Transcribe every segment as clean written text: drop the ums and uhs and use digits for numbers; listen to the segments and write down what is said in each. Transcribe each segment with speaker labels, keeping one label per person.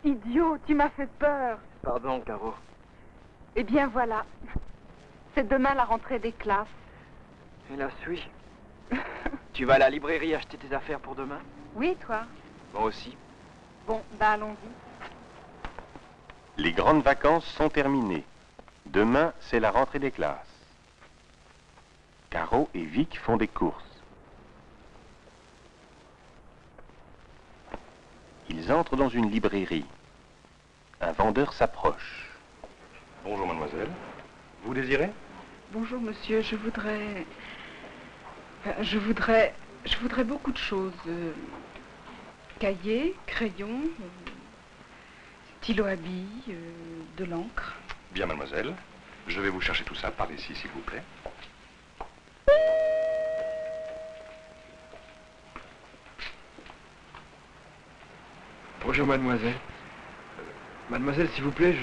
Speaker 1: Idiot, tu m'as fait peur.
Speaker 2: Pardon, Caro.
Speaker 1: Eh bien voilà. C'est demain la rentrée des classes.
Speaker 2: Et la suite. Tu vas à la librairie acheter tes affaires pour demain?
Speaker 1: Oui, toi?
Speaker 2: Moi aussi.
Speaker 1: Bon, ben allons-y.
Speaker 3: Les grandes vacances sont terminées. Demain, c'est la rentrée des classes. Caro et Vic font des courses. Ils entrent dans une librairie. Un vendeur s'approche.
Speaker 4: Bonjour, mademoiselle. Vous désirez?
Speaker 1: Bonjour, monsieur. Je voudrais beaucoup de choses. Cahiers, crayons, stylo à billes, de l'encre.
Speaker 4: Bien, mademoiselle. Je vais vous chercher tout ça par ici, s'il vous plaît.
Speaker 2: Bonjour, mademoiselle. Mademoiselle, s'il vous plaît,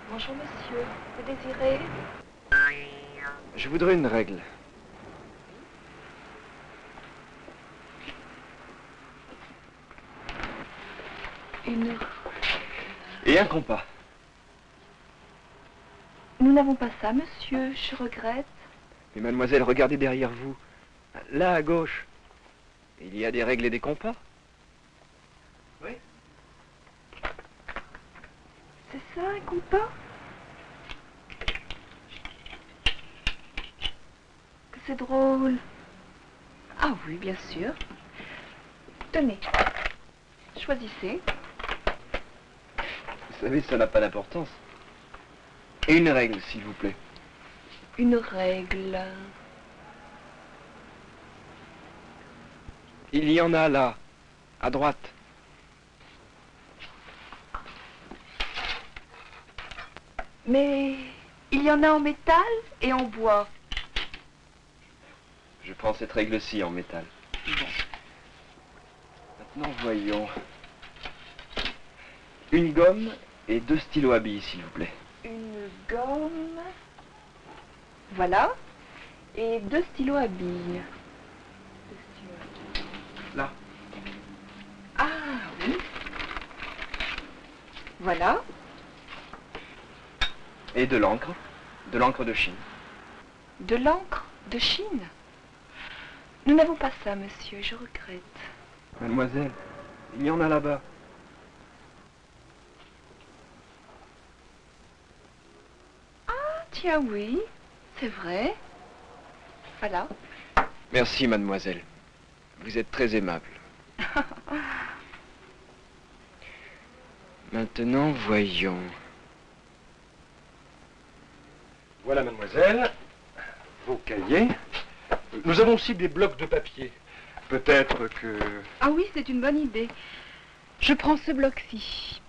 Speaker 5: Bonjour, monsieur. Vous désirez?
Speaker 2: je voudrais une règle.
Speaker 5: Une...
Speaker 2: Et un compas.
Speaker 5: Nous n'avons pas ça, monsieur. Je regrette.
Speaker 2: Mais mademoiselle, regardez derrière vous. Là, à gauche. Il y a des règles et des compas. Oui.
Speaker 5: C'est ça, un compas? Que c'est drôle. Ah oui, bien sûr. Tenez. Choisissez.
Speaker 2: Vous savez, ça n'a pas d'importance. Et une règle, s'il vous plaît.
Speaker 5: Une règle.
Speaker 2: Il y en a là, à droite.
Speaker 5: Mais il y en a en métal et en bois.
Speaker 2: Je prends cette règle-ci en métal.
Speaker 5: Bon.
Speaker 2: Maintenant, voyons. Une gomme et 2 stylos à billes, s'il vous plaît.
Speaker 5: Une gomme. Voilà. Et 2 stylos à billes.
Speaker 2: Là.
Speaker 5: Ah oui. Voilà.
Speaker 2: Et de l'encre. De l'encre de Chine.
Speaker 5: De l'encre de Chine. Nous n'avons pas ça, monsieur, je regrette.
Speaker 2: Mademoiselle, il y en a là-bas.
Speaker 5: Ah, tiens, oui, c'est vrai. Voilà.
Speaker 2: Merci, mademoiselle. Vous êtes très aimable. Maintenant, voyons.
Speaker 4: Voilà, mademoiselle, vos cahiers. Nous avons aussi des blocs de papier. Peut-être que...
Speaker 1: Ah oui, c'est une bonne idée. Je prends ce bloc-ci.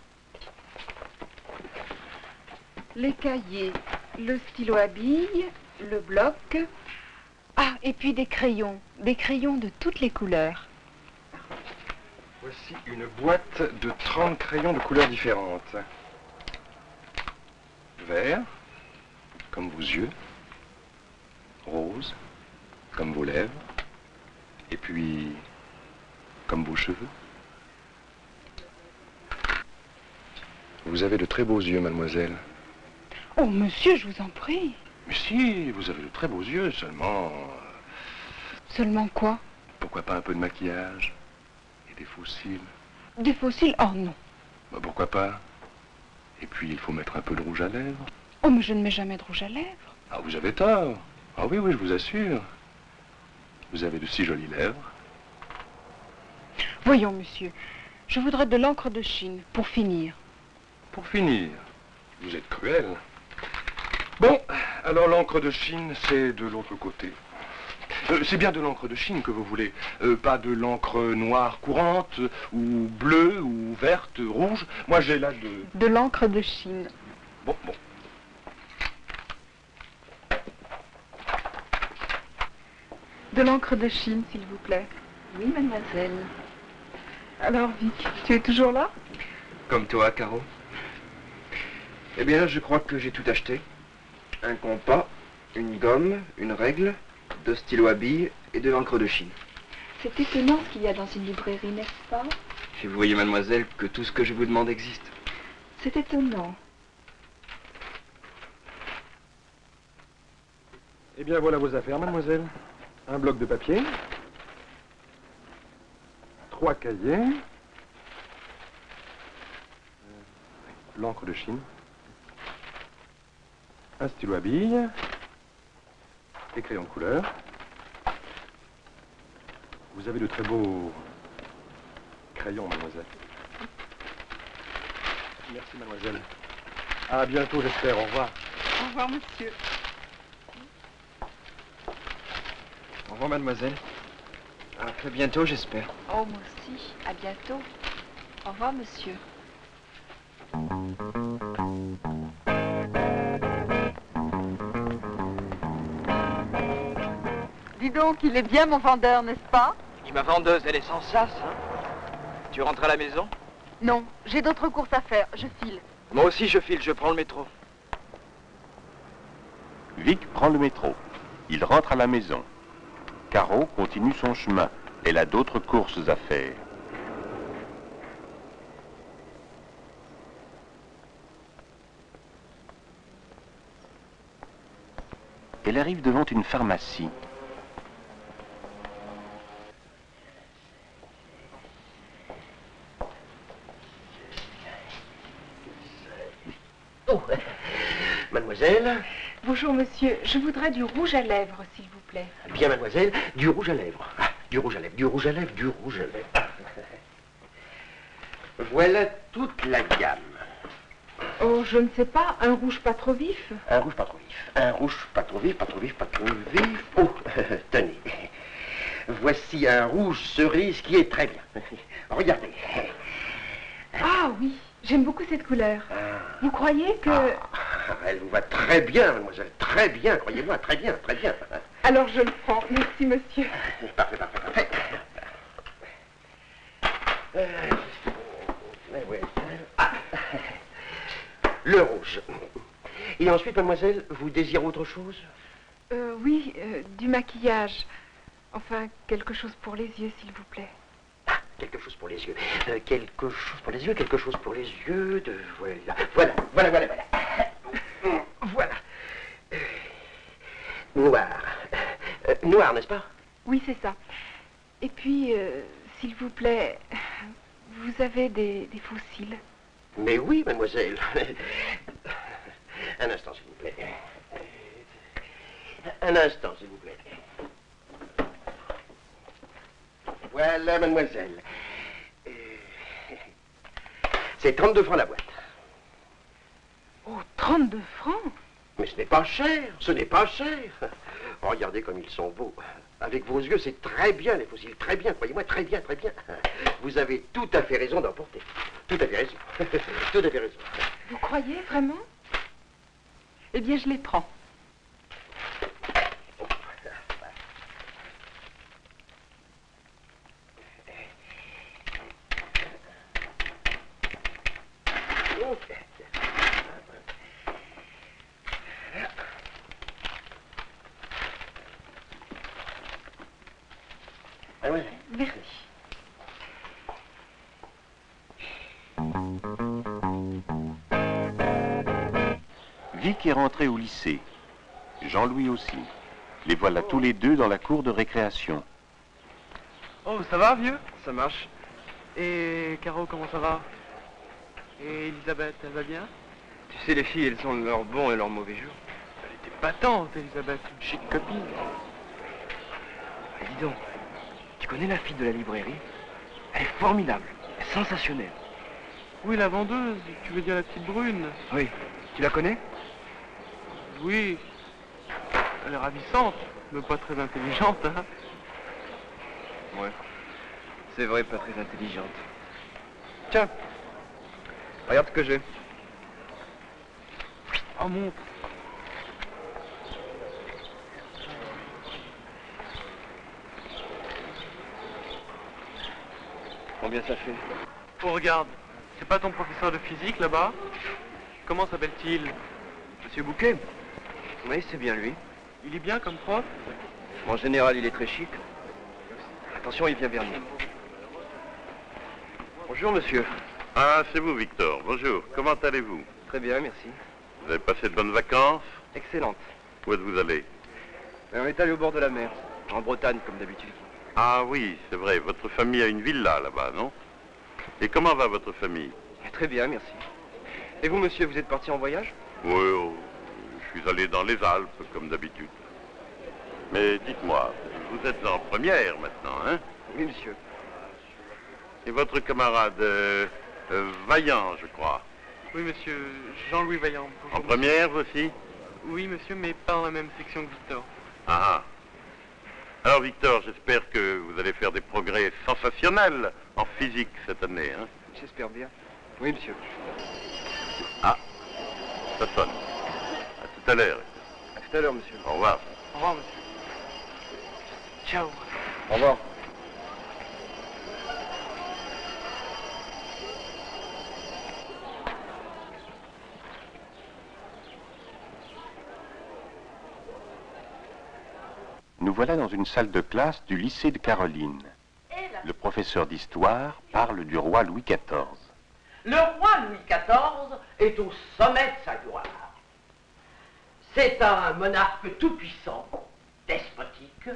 Speaker 1: Les cahiers, le stylo à billes, le bloc. Ah, et puis des crayons de toutes les couleurs.
Speaker 4: Voici une boîte de 30 crayons de couleurs différentes. Vert, comme vos yeux. Rose, comme vos lèvres. Et puis, comme vos cheveux. Vous avez de très beaux yeux, mademoiselle.
Speaker 1: Oh, monsieur, je vous en prie.
Speaker 4: Mais si, vous avez de très beaux yeux, seulement...
Speaker 1: Seulement quoi?
Speaker 4: Pourquoi pas un peu de maquillage? Et des faux cils?
Speaker 1: Des fossiles? Oh non.
Speaker 4: Bah, pourquoi pas? Et puis, il faut mettre un peu de rouge à lèvres.
Speaker 1: Oh, mais je ne mets jamais de rouge à lèvres.
Speaker 4: Ah, vous avez tort. Ah oui, oui, je vous assure. Vous avez de si jolies lèvres.
Speaker 1: Voyons, monsieur, je voudrais de l'encre de Chine, pour finir.
Speaker 4: Pour finir, vous êtes cruel. Bon, alors l'encre de Chine, c'est de l'autre côté. C'est bien de l'encre de Chine que vous voulez. Pas de l'encre noire courante, ou bleue, ou verte, rouge. Moi, j'ai là de...
Speaker 1: De l'encre de Chine.
Speaker 4: Bon, bon.
Speaker 1: De l'encre de Chine, s'il vous plaît.
Speaker 5: Oui, mademoiselle.
Speaker 1: Alors, Vic, tu es toujours là?
Speaker 2: Comme toi, Caro. Eh bien, je crois que j'ai tout acheté. Un compas, une gomme, une règle, 2 stylos à billes et de l'encre de Chine.
Speaker 5: C'est étonnant ce qu'il y a dans une librairie, n'est-ce pas?
Speaker 2: Et vous voyez, mademoiselle, que tout ce que je vous demande existe.
Speaker 5: C'est étonnant.
Speaker 4: Eh bien, voilà vos affaires, mademoiselle. Un bloc de papier. 3 cahiers. L'encre de Chine. Un stylo à billes. Des crayons de couleur. Vous avez de très beaux crayons, mademoiselle. Merci, mademoiselle. À bientôt, j'espère. Au revoir.
Speaker 1: Au revoir, monsieur.
Speaker 2: Au revoir, mademoiselle. À très bientôt, j'espère.
Speaker 5: Oh, moi aussi. À bientôt. Au revoir, monsieur.
Speaker 1: Dis donc, il est bien mon vendeur, n'est-ce pas?
Speaker 2: Et ma vendeuse, elle est sans sas, hein? Tu rentres à la maison?
Speaker 1: Non, j'ai d'autres courses à faire. Je file.
Speaker 2: Moi aussi, je file, je prends le métro.
Speaker 3: Vic prend le métro. Il rentre à la maison. Caro continue son chemin. Elle a d'autres courses à faire. Elle arrive devant une pharmacie.
Speaker 6: Oh, mademoiselle.
Speaker 5: Bonjour, monsieur. Je voudrais du rouge à lèvres, s'il vous plaît.
Speaker 6: Bien, mademoiselle, du rouge à lèvres. Ah, du rouge à lèvres, du rouge à lèvres, du rouge à lèvres. Ah. Voilà toute la gamme.
Speaker 5: Oh, je ne sais pas. Un rouge pas trop vif?
Speaker 6: Un rouge pas trop vif. Un rouge pas trop vif, pas trop vif, pas trop vif. Oh, tenez. Voici un rouge cerise qui est très bien. Regardez.
Speaker 5: Ah oui, j'aime beaucoup cette couleur. Vous croyez que...
Speaker 6: Elle vous va très bien, mademoiselle. Très bien, croyez-moi. Très bien, très bien.
Speaker 5: Alors je le prends. Merci, monsieur.
Speaker 6: Parfait, parfait, parfait. Ah. Le rouge. Et ensuite, mademoiselle, vous désirez autre chose?
Speaker 5: Oui, du maquillage. Enfin, quelque chose pour les yeux, s'il vous plaît.
Speaker 6: Ah, quelque chose pour les yeux. Quelque chose pour les yeux, quelque chose pour les yeux. Voilà. Voilà. Noir. Noir, n'est-ce pas?
Speaker 5: Oui, c'est ça. Et puis, s'il vous plaît, vous avez des faux cils?
Speaker 6: Mais oui, mademoiselle. Un instant, s'il vous plaît. Un instant, s'il vous plaît. Voilà, mademoiselle. C'est 32 francs la boîte.
Speaker 5: Oh, 32 francs?
Speaker 6: Mais ce n'est pas cher, ce n'est pas cher. Oh, regardez comme ils sont beaux. Avec vos yeux, c'est très bien, les fossiles, très bien, croyez-moi, très bien, très bien. Vous avez tout à fait raison d'en porter. Tout à fait raison. Tout à fait raison.
Speaker 5: Vous croyez, vraiment? Eh bien, je les prends. Merci.
Speaker 3: Vic est rentré au lycée. Jean-Louis aussi. Les voilà tous les deux dans la cour de récréation.
Speaker 2: Oh, ça va, vieux? Ça marche. Et Caro, comment ça va? Et Elisabeth, elle va bien? Tu sais, les filles, elles ont leurs bons et leurs mauvais jours.
Speaker 4: Elle était patente, Elisabeth, une chic copine.
Speaker 2: Ah, dis donc, tu connais la fille de la librairie? Elle est formidable, sensationnelle.
Speaker 4: Oui, la vendeuse, tu veux dire la petite brune?
Speaker 2: Oui, tu la connais?
Speaker 4: Oui. Elle est ravissante, mais pas très intelligente, hein?
Speaker 2: Ouais, c'est vrai, pas très intelligente. Tiens, regarde ce que j'ai.
Speaker 4: Oh, montre.
Speaker 2: Combien ça fait?
Speaker 4: Oh, regarde. C'est pas ton professeur de physique, là-bas? Comment s'appelle-t-il?
Speaker 2: Monsieur Bouquet? Oui, c'est bien lui.
Speaker 4: Il est bien comme prof?
Speaker 2: En général, il est très chic. Attention, il vient vers nous. Bonjour, monsieur.
Speaker 3: Ah, c'est vous, Victor. Bonjour. Comment allez-vous?
Speaker 2: Très bien, merci.
Speaker 3: Vous avez passé de bonnes vacances?
Speaker 2: Excellente.
Speaker 3: Où êtes-vous allé?
Speaker 2: On est allé au bord de la mer, en Bretagne, comme d'habitude.
Speaker 3: Ah oui, c'est vrai. Votre famille a une villa là-bas, non? Et comment va votre famille?
Speaker 2: Très bien, merci. Et vous, monsieur, vous êtes parti en voyage?
Speaker 3: Oui, oh, je suis allé dans les Alpes, comme d'habitude. Mais dites-moi, vous êtes en première maintenant, hein?
Speaker 2: Oui, monsieur.
Speaker 3: Et votre camarade, Vaillant, je crois.
Speaker 7: Oui, monsieur, Jean-Louis Vaillant. Bonjour,
Speaker 3: En première, vous aussi?
Speaker 7: Oui, monsieur, mais pas dans la même section que Victor.
Speaker 3: Ah. Alors, Victor, j'espère que vous allez faire des progrès sensationnels en physique cette année, hein?
Speaker 2: J'espère bien. Oui, monsieur.
Speaker 3: Ah, ça sonne. À tout à l'heure.
Speaker 2: À tout à l'heure, monsieur.
Speaker 3: Au revoir.
Speaker 7: Au revoir, monsieur. Ciao.
Speaker 2: Au revoir.
Speaker 3: Nous voilà dans une salle de classe du lycée de Caroline. Le professeur d'histoire parle du roi Louis XIV.
Speaker 8: Le roi Louis XIV est au sommet de sa gloire. C'est un monarque tout-puissant, despotique.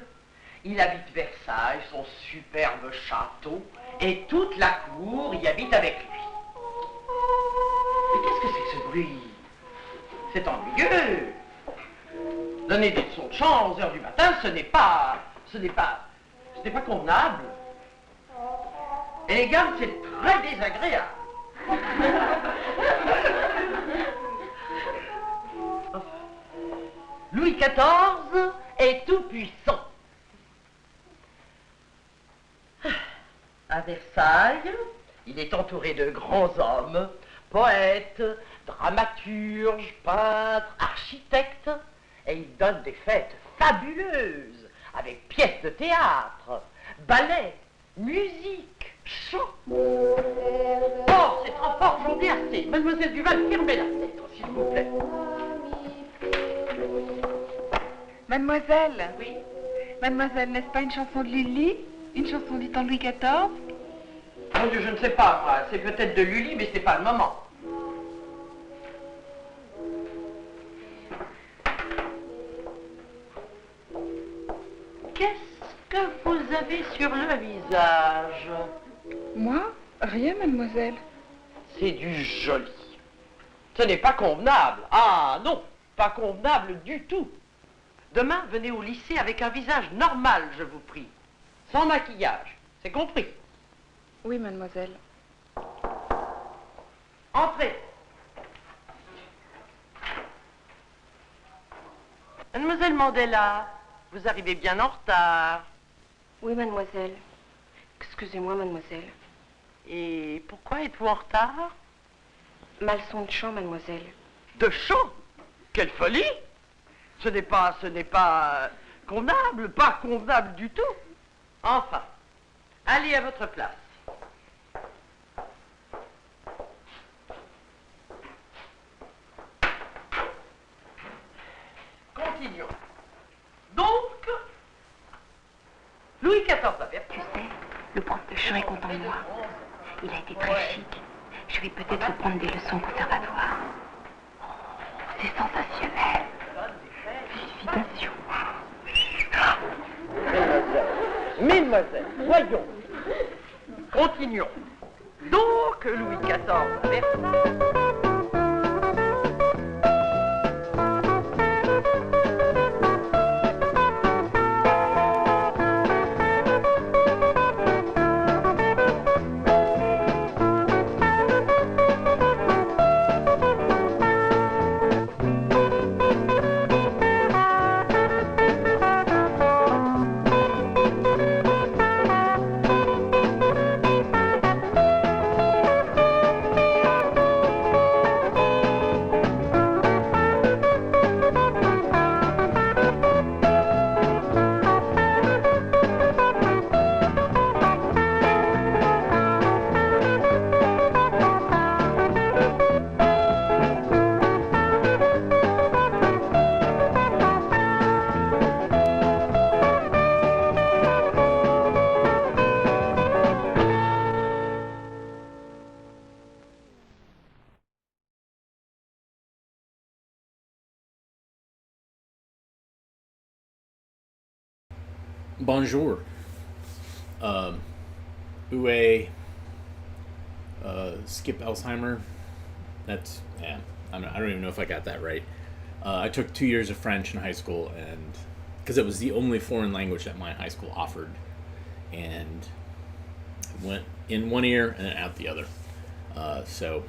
Speaker 8: Il habite Versailles, son superbe château, et toute la cour y habite avec lui. Mais qu'est-ce que c'est que ce bruit? C'est ennuyeux. Donner des leçons de chant à 11 heures du matin, ce n'est pas convenable. Et les gammes, c'est très désagréable. Louis XIV est tout puissant. À Versailles, il est entouré de grands hommes, poètes, dramaturges, peintres, architectes, et il donne des fêtes fabuleuses, avec pièces de théâtre, ballets, musique, chant. Oh, c'est trop fort, j'en ai assez. Mademoiselle Duval, fermez la fenêtre, s'il vous plaît.
Speaker 1: Mademoiselle.
Speaker 8: Oui.
Speaker 1: Mademoiselle, n'est-ce pas une chanson de Lully? Une chanson du temps de Louis XIV?
Speaker 8: Mon Dieu, je ne sais pas, moi. C'est peut-être de Lully, mais ce n'est pas le moment. Qu'est-ce que vous avez sur le visage?
Speaker 1: Moi? Rien, mademoiselle.
Speaker 8: C'est du joli. Ce n'est pas convenable. Ah non, pas convenable du tout. Demain, venez au lycée avec un visage normal, je vous prie. Sans maquillage. C'est compris?
Speaker 1: Oui, mademoiselle.
Speaker 8: Entrez. Mademoiselle Mandela, vous arrivez bien en retard.
Speaker 5: Oui, mademoiselle. Excusez-moi, mademoiselle.
Speaker 8: Et pourquoi êtes-vous en retard?
Speaker 5: Ma leçon de chant, mademoiselle.
Speaker 8: De chant? Quelle folie! Ce n'est pas convenable, pas convenable du tout. Enfin, allez à votre place. Continuons. Donc, Louis XIV a fait.
Speaker 5: Tu sais, le prof de chant est content de moi. Il a été très chic. Je vais peut-être reprendre des leçons au conservatoire. Oh, c'est sensationnel. Félicitations.
Speaker 8: Mesdemoiselles, voyons. Continuons. Donc, Louis XIV à Versailles.
Speaker 9: Bonjour. Uwe. Skip Alzheimer. That's, yeah. I don't even know if I got that right. I took 2 years of French in high school, and because it was the only foreign language that my high school offered, and I went in one ear and then out the other. So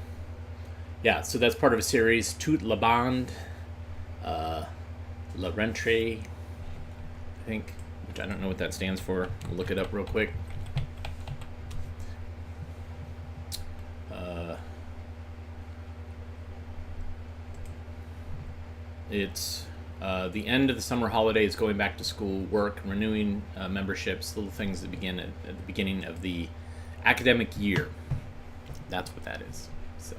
Speaker 9: that's part of a series, Toute la Bande, La Rentree, I think, which I don't know what that stands for. I'll look it up real quick. It's the end of the summer holidays, going back to school, work, renewing memberships, little things that begin at the beginning of the academic year. That's what that is. So,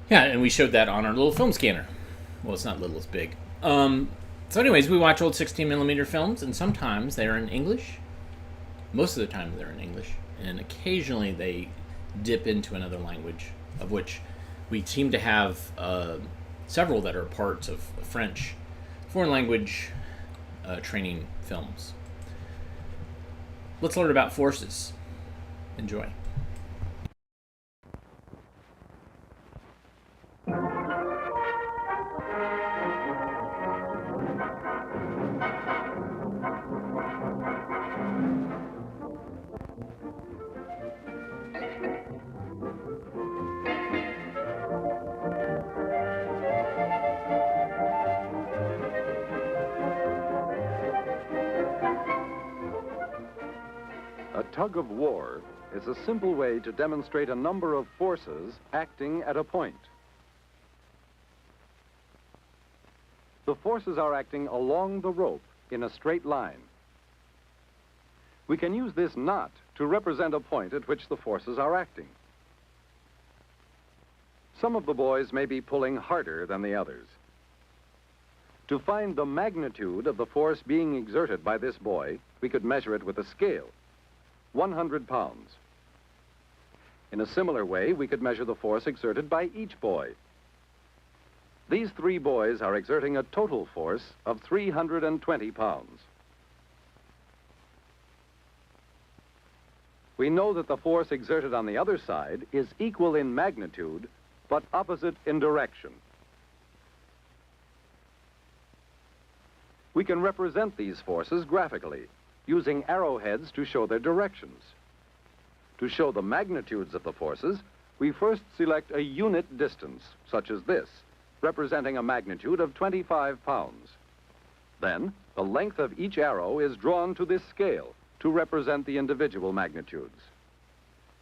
Speaker 9: yeah, and we showed that on our little film scanner. Well, it's not little, it's big. So anyways, we watch old 16mm films, and sometimes they're in English. Most of the time they're in English, and occasionally they dip into another language, of which we seem to have several that are parts of French foreign language training films. Let's learn about forces. Enjoy.
Speaker 10: A tug of war is a simple way to demonstrate a number of forces acting at a point. The forces are acting along the rope in a straight line. We can use this knot to represent a point at which the forces are acting. Some of the boys may be pulling harder than the others. To find the magnitude of the force being exerted by this boy, we could measure it with a scale. 100 pounds. In a similar way, we could measure the force exerted by each boy. These 3 boys are exerting a total force of 320 pounds. We know that the force exerted on the other side is equal in magnitude, but opposite in direction. We can represent these forces graphically, using arrowheads to show their directions. To show the magnitudes of the forces, we first select a unit distance, such as this, representing a magnitude of 25 pounds. Then, the length of each arrow is drawn to this scale to represent the individual magnitudes.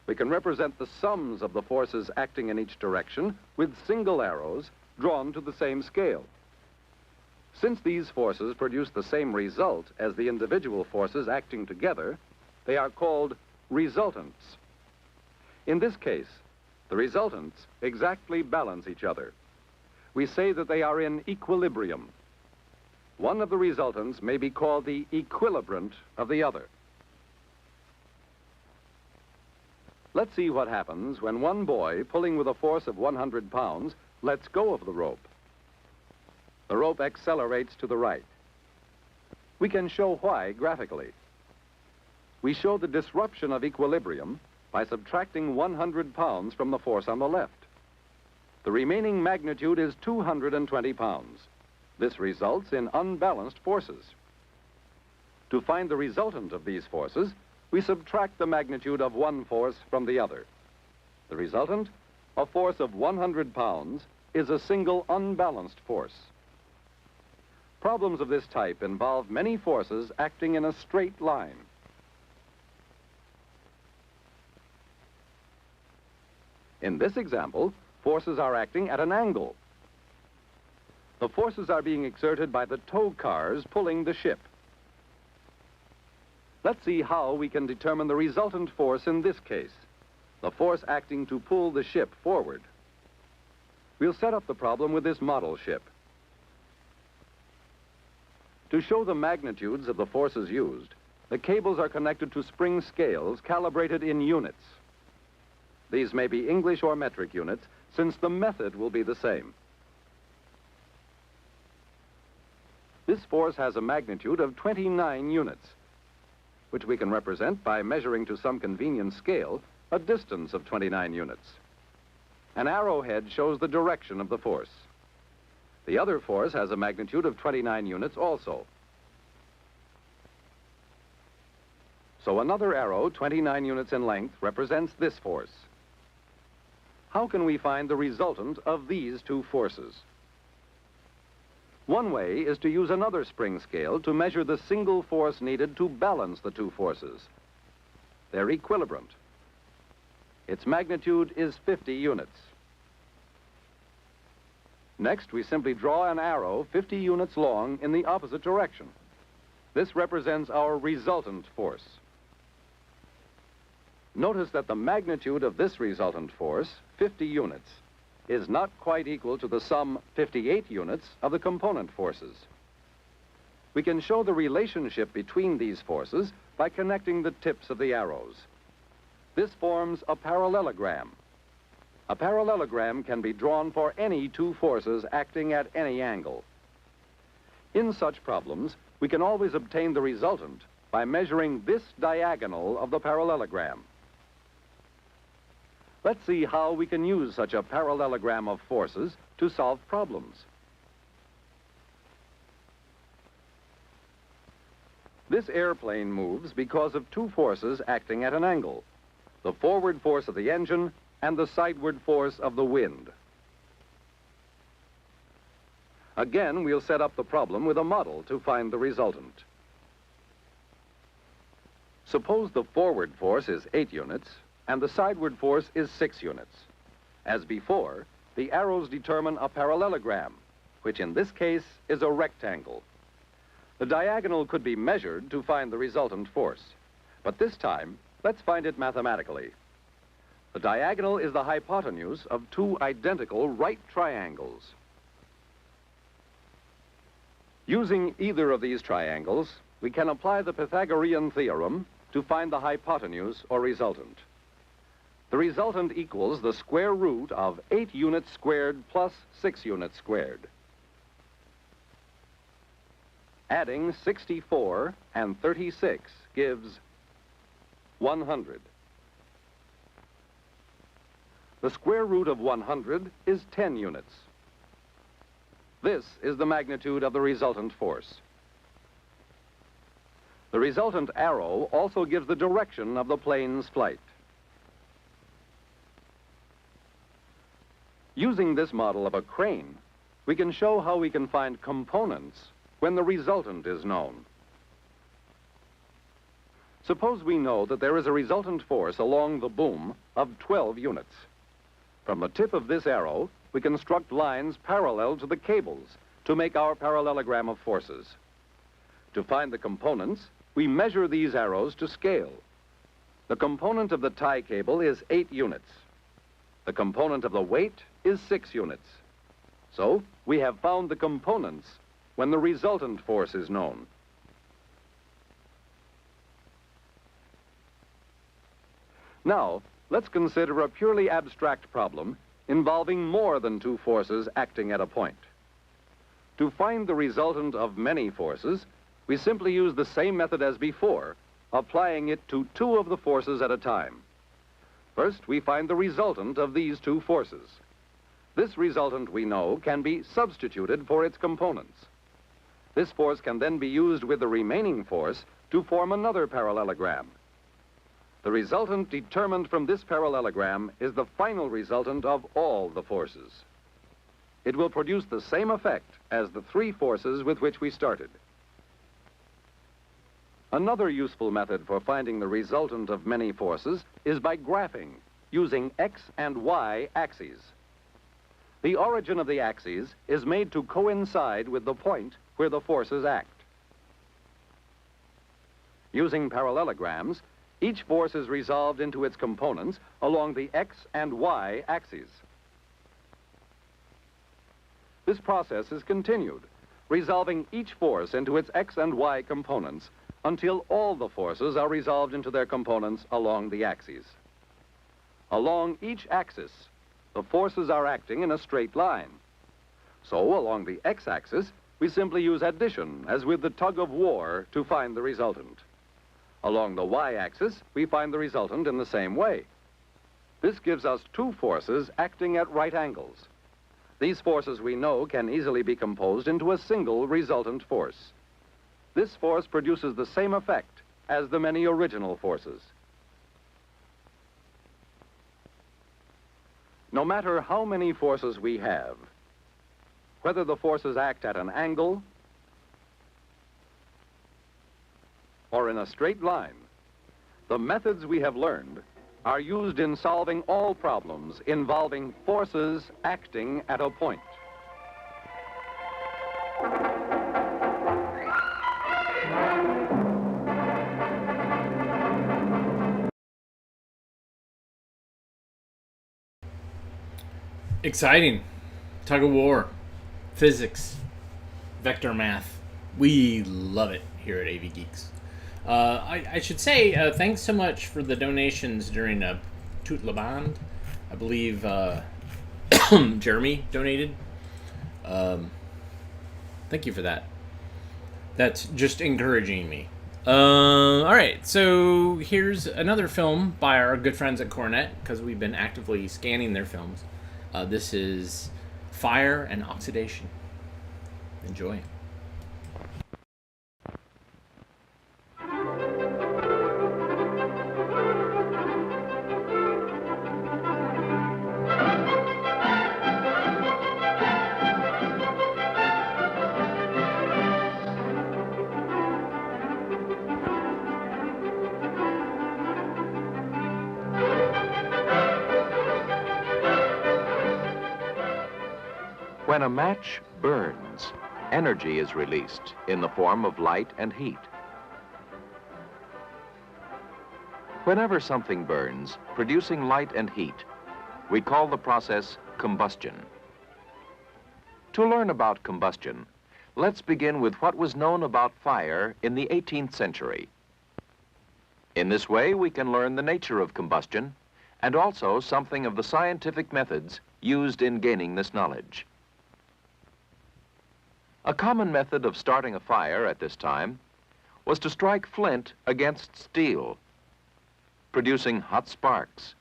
Speaker 10: We can represent the sums of the forces acting in each direction with single arrows drawn to the same scale. Since these forces produce the same result as the individual forces acting together, they are called resultants. In this case, the resultants exactly balance each other. We say that they are in equilibrium. One of the resultants may be called the equilibrant of the other. Let's see what happens when one boy, pulling with a force of 100 pounds, lets go of the rope. The rope accelerates to the right. We can show why graphically. We show the disruption of equilibrium by subtracting 100 pounds from the force on the left. The remaining magnitude is 220 pounds. This results in unbalanced forces. To find the resultant of these forces, we subtract the magnitude of one force from the other. The resultant, a force of 100 pounds, is a single unbalanced force. Problems of this type involve many forces acting in a straight line. In this example, forces are acting at an angle. The forces are being exerted by the tow cars pulling the ship. Let's see how we can determine the resultant force in this case, the force acting to pull the ship forward. We'll set up the problem with this model ship. To show the magnitudes of the forces used, the cables are connected to spring scales calibrated in units. These may be English or metric units, since the method will be the same. This force has a magnitude of 29 units, which we can represent by measuring to some convenient scale a distance of 29 units. An arrowhead shows the direction of the force. The other force has a magnitude of 29 units also. So another arrow, 29 units in length, represents this force. How can we find the resultant of these two forces? One way is to use another spring scale to measure the single force needed to balance the two forces. They're equilibrant. Its magnitude is 50 units. Next, we simply draw an arrow 50 units long in the opposite direction. This represents our resultant force. Notice that the magnitude of this resultant force, 50 units, is not quite equal to the sum 58 units of the component forces. We can show the relationship between these forces by connecting the tips of the arrows. This forms a parallelogram. A parallelogram can be drawn for any two forces acting at any angle. In such problems, we can always obtain the resultant by measuring this diagonal of the parallelogram. Let's see how we can use such a parallelogram of forces to solve problems. This airplane moves because of two forces acting at an angle: the forward force of the engine and the sideward force of the wind. Again, we'll set up the problem with a model to find the resultant. Suppose the forward force is 8 units and the sideward force is 6 units. As before, the arrows determine a parallelogram, which in this case is a rectangle. The diagonal could be measured to find the resultant force, but this time, let's find it mathematically. The diagonal is the hypotenuse of two identical right triangles. Using either of these triangles, we can apply the Pythagorean theorem to find the hypotenuse or resultant. The resultant equals the square root of 8 units squared plus 6 units squared. Adding 64 and 36 gives 100. The square root of 100 is 10 units. This is the magnitude of the resultant force. The resultant arrow also gives the direction of the plane's flight. Using this model of a crane, we can show how we can find components when the resultant is known. Suppose we know that there is a resultant force along the boom of 12 units. From the tip of this arrow, we construct lines parallel to the cables to make our parallelogram of forces. To find the components, we measure these arrows to scale. The component of the tie cable is 8 units. The component of the weight is 6 units. So, we have found the components when the resultant force is known. Now, let's consider a purely abstract problem involving more than two forces acting at a point. To find the resultant of many forces, we simply use the same method as before, applying it to two of the forces at a time. First, we find the resultant of these two forces. This resultant, we know, can be substituted for its components. This force can then be used with the remaining force to form another parallelogram. The resultant determined from this parallelogram is the final resultant of all the forces. It will produce the same effect as the three forces with which we started. Another useful method for finding the resultant of many forces is by graphing, using X and Y axes. The origin of the axes is made to coincide with the point where the forces act. Using parallelograms, each force is resolved into its components along the X and Y axes. This process is continued, resolving each force into its X and Y components until all the forces are resolved into their components along the axes. Along each axis, the forces are acting in a straight line. So, along the X-axis, we simply use addition, as with the tug of war, to find the resultant. Along the y-axis, we find the resultant in the same way. This gives us two forces acting at right angles. These forces, we know, can easily be composed into a single resultant force. This force produces the same effect as the many original forces. No matter how many forces we have, whether the forces act at an angle or in a straight line, the methods we have learned are used in solving all problems involving forces acting at a point.
Speaker 9: Exciting. Tug of war. Physics. Vector math. We love it here at AV Geeks. I should say thanks so much for the donations during Toute, Bande. I believe Jeremy donated. Thank you for that. That's just encouraging me. Alright, so here's another film by our good friends at Cornet, because we've been actively scanning their films. This is Fire and Oxidation. Enjoy.
Speaker 3: When a match burns, energy is released in the form of light and heat. Whenever something burns, producing light and heat, we call the process combustion. To learn about combustion, let's begin with what was known about fire in the 18th century. In this way, we can learn the nature of combustion and also something of the scientific methods used in gaining this knowledge. A common method of starting a fire at this time was to strike flint against steel, producing hot sparks.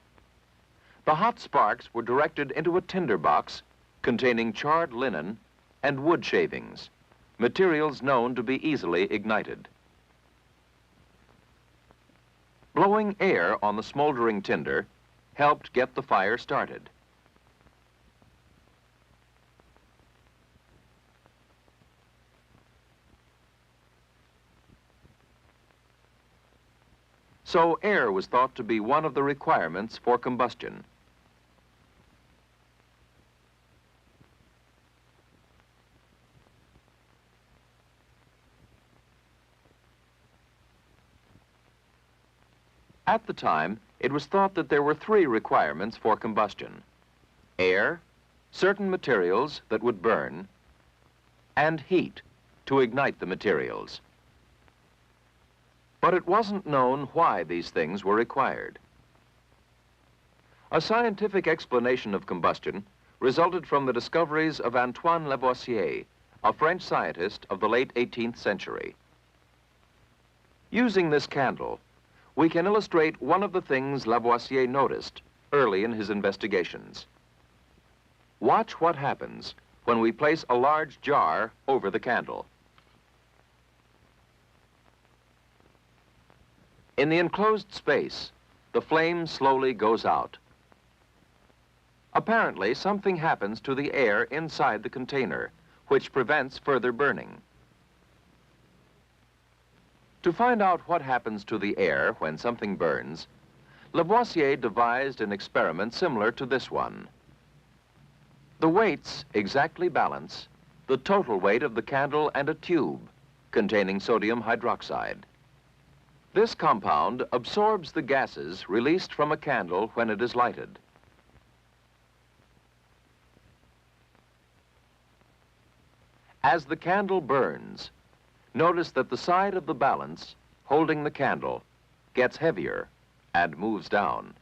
Speaker 3: The hot sparks were directed into a tinder box containing charred linen and wood shavings, materials known to be easily ignited. Blowing air on the smoldering tinder helped get the fire started. So air was thought to be one of the requirements for combustion. At the time, it was thought that there were three requirements for combustion: air, certain materials that would burn, and heat to ignite the materials. But it wasn't known why these things were required. A scientific explanation of combustion resulted from the discoveries of Antoine Lavoisier, a French scientist of the late 18th century. Using this candle, we can illustrate one of the things Lavoisier noticed early in his investigations. Watch what happens when we place a large jar over the candle. In the enclosed space, the flame slowly goes out. Apparently, something happens to the air inside the container, which prevents further burning. To find out what happens to the air when something burns, Lavoisier devised an experiment similar to this one. The weights exactly balance the total weight of the candle and a tube containing sodium hydroxide. This compound absorbs the gases released from a candle when it is lighted. As the candle burns, notice that the side of the balance holding the candle gets heavier and moves down.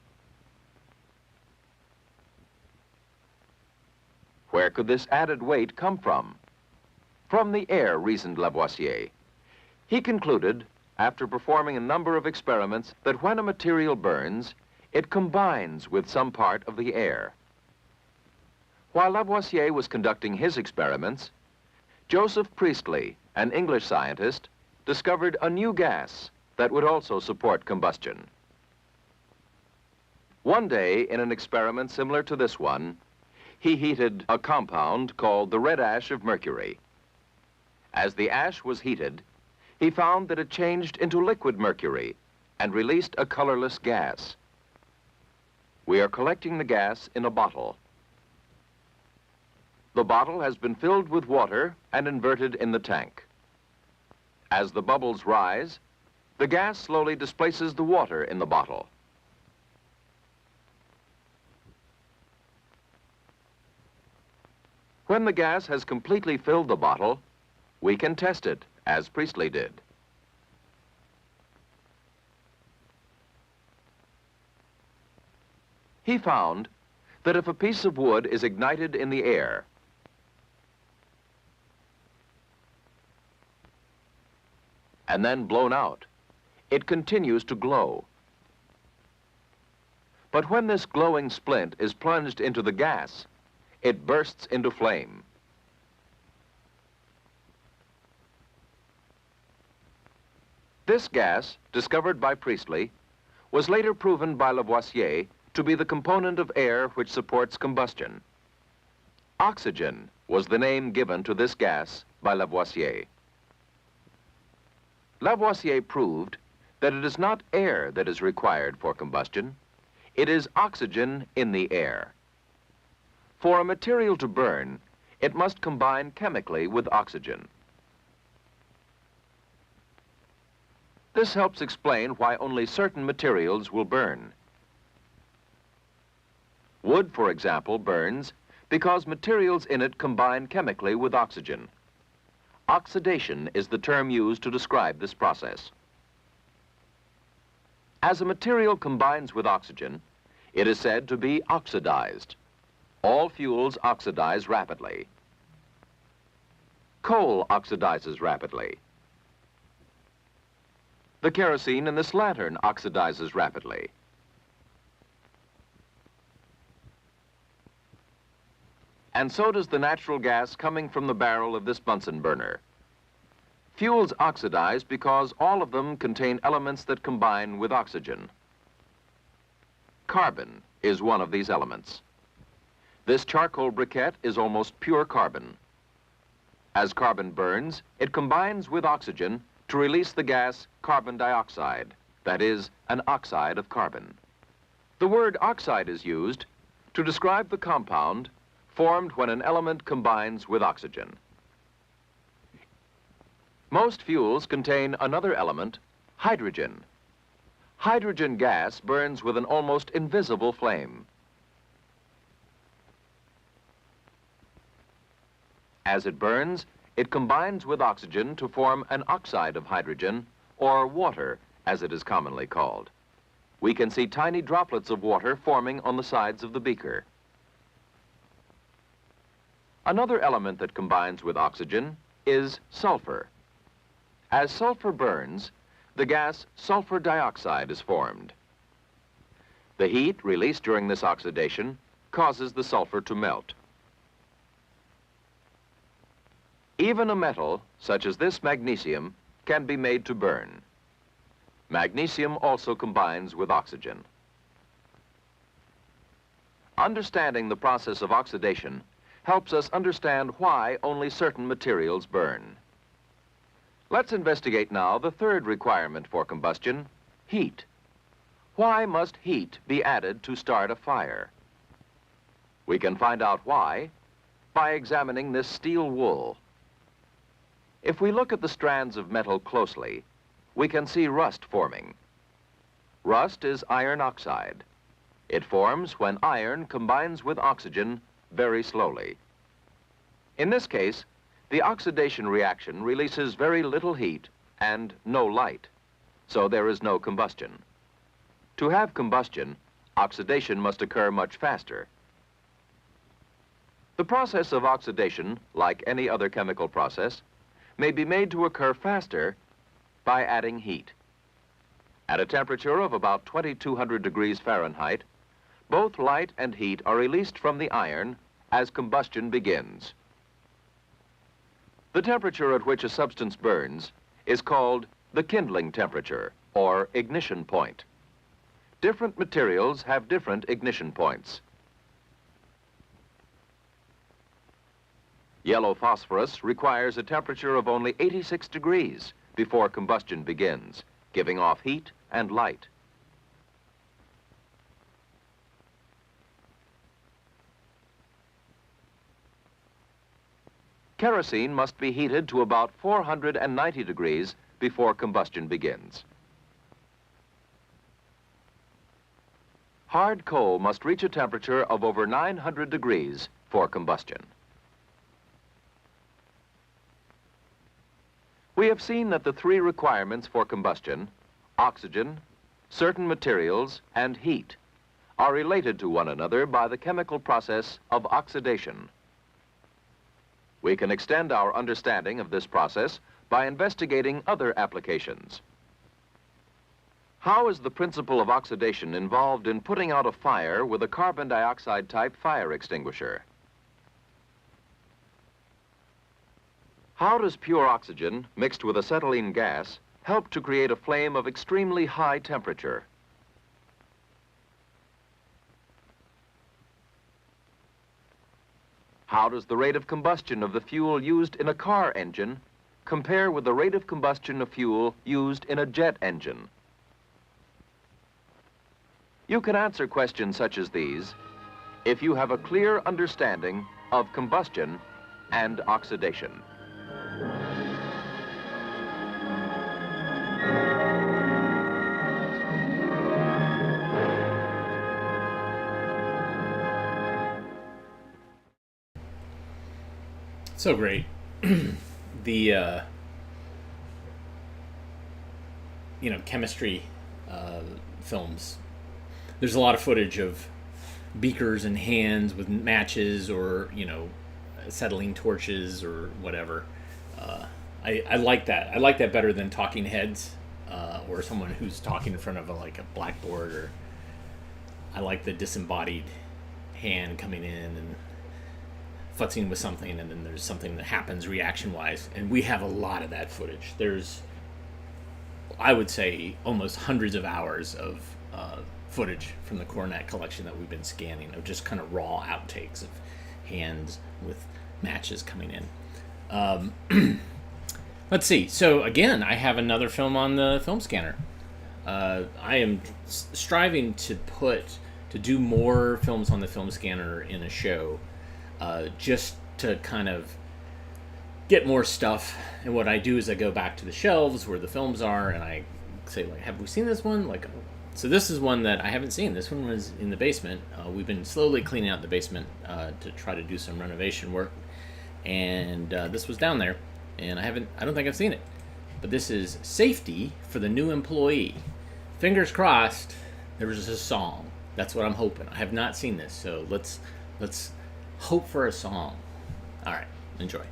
Speaker 3: Where could this added weight come from? From the air, reasoned Lavoisier. He concluded, after performing a number of experiments, that when a material burns, it combines with some part of the air. While Lavoisier was conducting his experiments, Joseph Priestley, an English scientist, discovered a new gas that would also support combustion. One day, in an experiment similar to this one, he heated a compound called the red ash of mercury. As the ash was heated, he found that it changed into liquid mercury and released a colorless gas. We are collecting the gas in a bottle. The bottle has been filled with water and inverted in the tank. As the bubbles rise, the gas slowly displaces the water in the bottle. When the gas has completely filled the bottle, we can test it, as Priestley did. He found that if a piece of wood is ignited in the air, and then blown out, it continues to glow. But when this glowing splint is plunged into the gas, it bursts into flame. This gas, discovered by Priestley, was later proven by Lavoisier to be the component of air which supports combustion. Oxygen was the name given to this gas by Lavoisier. Lavoisier proved that it is not air that is required for combustion, it is oxygen in the air. For a material to burn, it must combine chemically with oxygen. This helps explain why only certain materials will burn. Wood, for example, burns because materials in it combine chemically with oxygen. Oxidation is the term used to describe this process. As a material combines with oxygen, it is said to be oxidized. All fuels oxidize rapidly. Coal oxidizes rapidly. The kerosene in this lantern oxidizes rapidly. And so does the natural gas coming from the barrel of this Bunsen burner. Fuels oxidize because all of them contain elements that combine with oxygen. Carbon is one of these elements. This charcoal briquette is almost pure carbon. As carbon burns, it combines with oxygen to release the gas carbon dioxide, that is, an oxide of carbon. The word oxide is used to describe the compound formed when an element combines with oxygen. Most fuels contain another element, hydrogen. Hydrogen gas burns with an almost invisible flame. As it burns, it combines with oxygen to form an oxide of hydrogen, or water, as it is commonly called. We can see tiny droplets of water forming on the sides of the beaker. Another element that combines with oxygen is sulfur. As sulfur burns, the gas sulfur dioxide is formed. The heat released during this oxidation causes the sulfur to melt. Even a metal, such as this magnesium, can be made to burn. Magnesium also combines with oxygen. Understanding the process of oxidation helps us understand why only certain materials burn. Let's investigate now the third requirement for combustion, heat. Why must heat be added to start a fire? We can find out why by examining this steel wool. If we look at the strands of metal closely, we can see rust forming. Rust is iron oxide. It forms when iron combines with oxygen very slowly. In this case, the oxidation reaction releases very little heat and no light, so there is no combustion. To have combustion, oxidation must occur much faster. The process of oxidation, like any other chemical process, may be made to occur faster by adding heat. At a temperature of about 2200 degrees Fahrenheit, both light and heat are released from the iron as combustion begins. The temperature at which a substance burns is called the kindling temperature, or ignition point. Different materials have different ignition points. Yellow phosphorus requires a temperature of only 86 degrees before combustion begins, giving off heat and light. Kerosene must be heated to about 490 degrees before combustion begins. Hard coal must reach a temperature of over 900 degrees for combustion. We have seen that the three requirements for combustion, oxygen, certain materials, and heat, are related to one another by the chemical process of oxidation. We can extend our understanding of this process by investigating other applications. How is the principle of oxidation involved in putting out a fire with a carbon dioxide type fire extinguisher? How does pure oxygen mixed with acetylene gas help to create a flame of extremely high temperature? How does the rate of combustion of the fuel used in a car engine compare with the rate of combustion of fuel used in a jet engine? You can answer questions such as these if you have a clear understanding of combustion and oxidation.
Speaker 9: So great. The chemistry films. There's a lot of footage of beakers and hands with matches or acetylene torches or whatever. I like that. I like that better than talking heads or someone who's talking in front of a blackboard. Or I like the disembodied hand coming in and futzing with something, and then there's something that happens reaction-wise, and we have a lot of that footage. There's, I would say, almost hundreds of hours of footage from the Cornet collection that we've been scanning of just kind of raw outtakes of hands with matches coming in. Let's see. So again, I have another film on the film scanner. I am striving to do more films on the film scanner in a show. Just to kind of get more stuff. And what I do is I go back to the shelves where the films are and I say, have we seen this one? So this is one that I haven't seen. This one was in the basement. We've been slowly cleaning out the basement to try to do some renovation work. And this was down there. And I don't think I've seen it. But this is Safety for the New Employee. Fingers crossed, there was a song. That's what I'm hoping. I have not seen this, so let's hope for a song. All right, enjoy.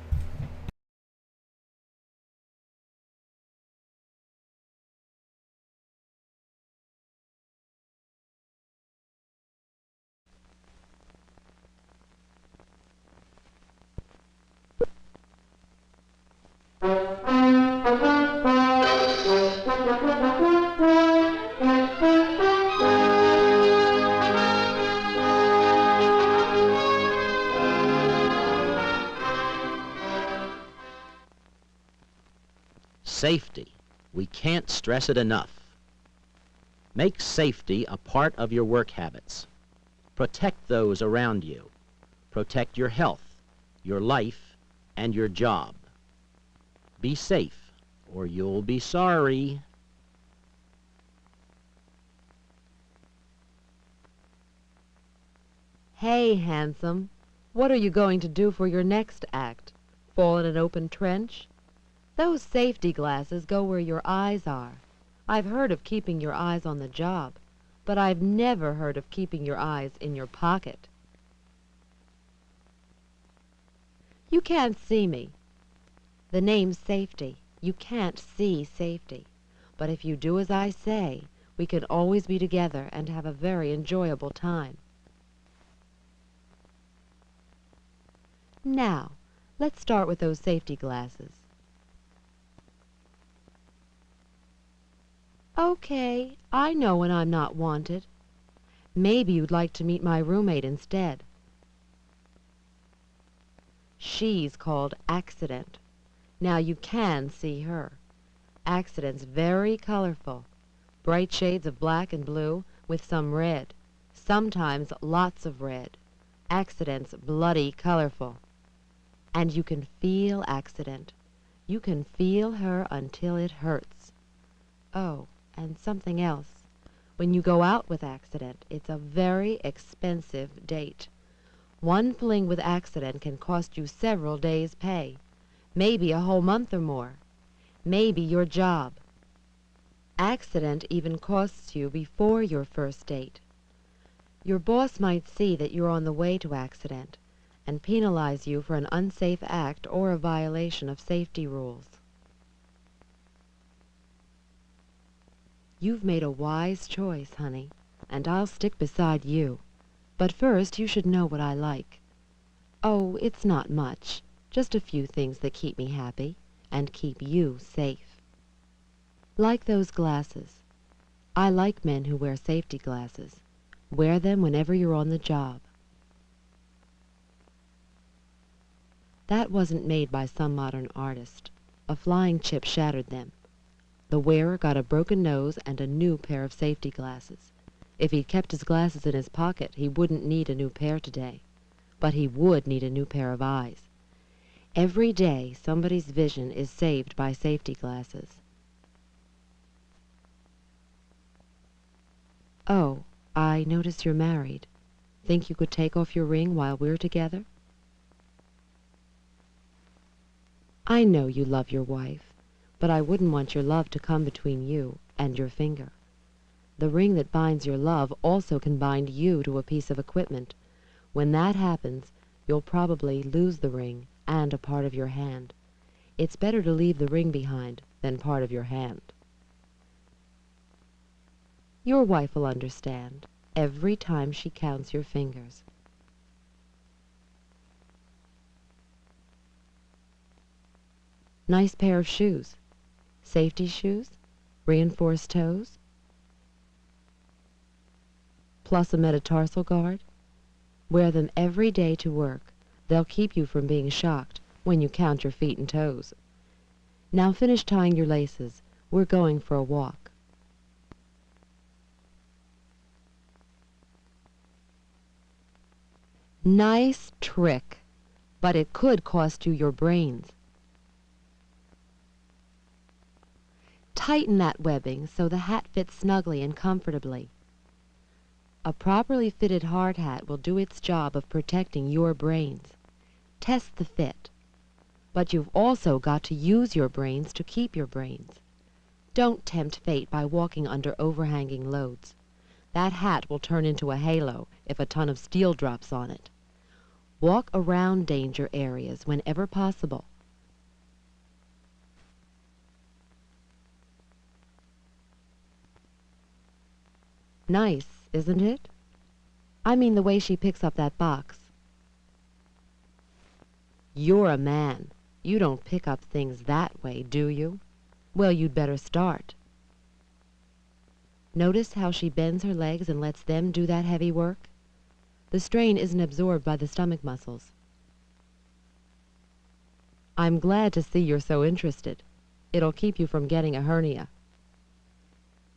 Speaker 11: Safety. We can't stress it enough. Make safety a part of your work habits. Protect those around you. Protect your health, your life, and your job. Be safe, or you'll be sorry.
Speaker 12: Hey, handsome. What are you going to do for your next act? Fall in an open trench? Those safety glasses go where your eyes are. I've heard of keeping your eyes on the job, but I've never heard of keeping your eyes in your pocket. You can't see me. The name's safety. You can't see safety. But if you do as I say, we can always be together and have a very enjoyable time. Now, let's start with those safety glasses. Okay, I know when I'm not wanted. Maybe you'd like to meet my roommate instead. She's called Accident. Now you can see her. Accident's very colorful. Bright shades of black and blue with some red. Sometimes lots of red. Accident's bloody colorful. And you can feel Accident. You can feel her until it hurts. Oh, and something else. When you go out with Accident, it's a very expensive date. One fling with Accident can cost you several days' pay, maybe a whole month or more, maybe your job. Accident even costs you before your first date. Your boss might see that you're on the way to Accident and penalize you for an unsafe act or a violation of safety rules. You've made a wise choice, honey, and I'll stick beside you. But first, you should know what I like. Oh, it's not much. Just a few things that keep me happy and keep you safe. Like those glasses. I like men who wear safety glasses. Wear them whenever you're on the job. That wasn't made by some modern artist. A flying chip shattered them. The wearer got a broken nose and a new pair of safety glasses. If he'd kept his glasses in his pocket, he wouldn't need a new pair today. But he would need a new pair of eyes. Every day, somebody's vision is saved by safety glasses. Oh, I notice you're married. Think you could take off your ring while we're together? I know you love your wife, but I wouldn't want your love to come between you and your finger. The ring that binds your love also can bind you to a piece of equipment. When that happens, you'll probably lose the ring and a part of your hand. It's better to leave the ring behind than part of your hand. Your wife will understand every time she counts your fingers. Nice pair of shoes. Safety shoes? Reinforced toes? Plus a metatarsal guard? Wear them every day to work. They'll keep you from being shocked when you count your feet and toes. Now finish tying your laces. We're going for a walk. Nice trick, but it could cost you your brains. Tighten that webbing so the hat fits snugly and comfortably. A properly fitted hard hat will do its job of protecting your brains. Test the fit. But you've also got to use your brains to keep your brains. Don't tempt fate by walking under overhanging loads. That hat will turn into a halo if a ton of steel drops on it. Walk around danger areas whenever possible. Nice, isn't it? I mean the way she picks up that box. You're a man. You don't pick up things that way, do you? Well, you'd better start. Notice how she bends her legs and lets them do that heavy work? The strain isn't absorbed by the stomach muscles. I'm glad to see you're so interested. It'll keep you from getting a hernia.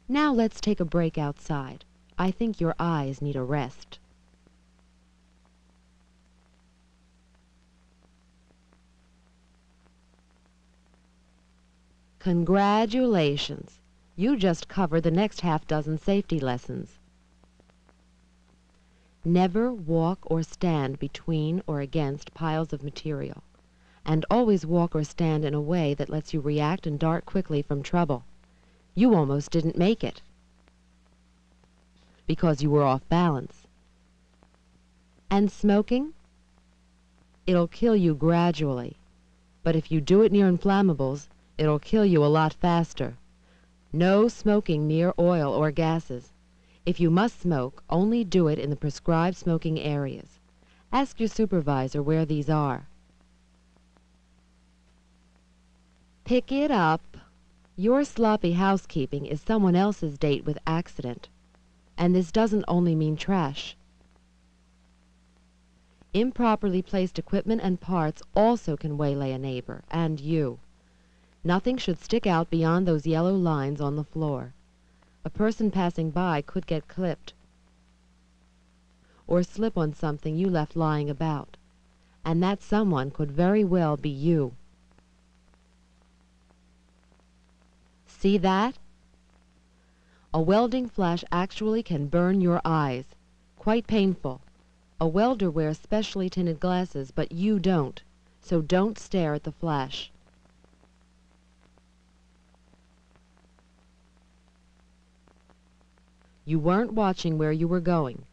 Speaker 12: Now let's take a break outside. I think your eyes need a rest. Congratulations. You just covered the next half-dozen safety lessons. Never walk or stand between or against piles of material, and always walk or stand in a way that lets you react and dart quickly from trouble. You almost didn't make it because you were off balance. And smoking? It'll kill you gradually. But if you do it near inflammables, it'll kill you a lot faster. No smoking near oil or gases. If you must smoke, only do it in the prescribed smoking areas. Ask your supervisor where these are. Pick it up. Your sloppy housekeeping is someone else's date with accident. And this doesn't only mean trash. Improperly placed equipment and parts also can waylay a neighbor, and you. Nothing should stick out beyond those yellow lines on the floor. A person passing by could get clipped or slip on something you left lying about, and that someone could very well be you. See that? A welding flash actually can burn your eyes. Quite painful. A welder wears specially tinted glasses, but you don't, so don't stare at the flash. You weren't watching where you were going.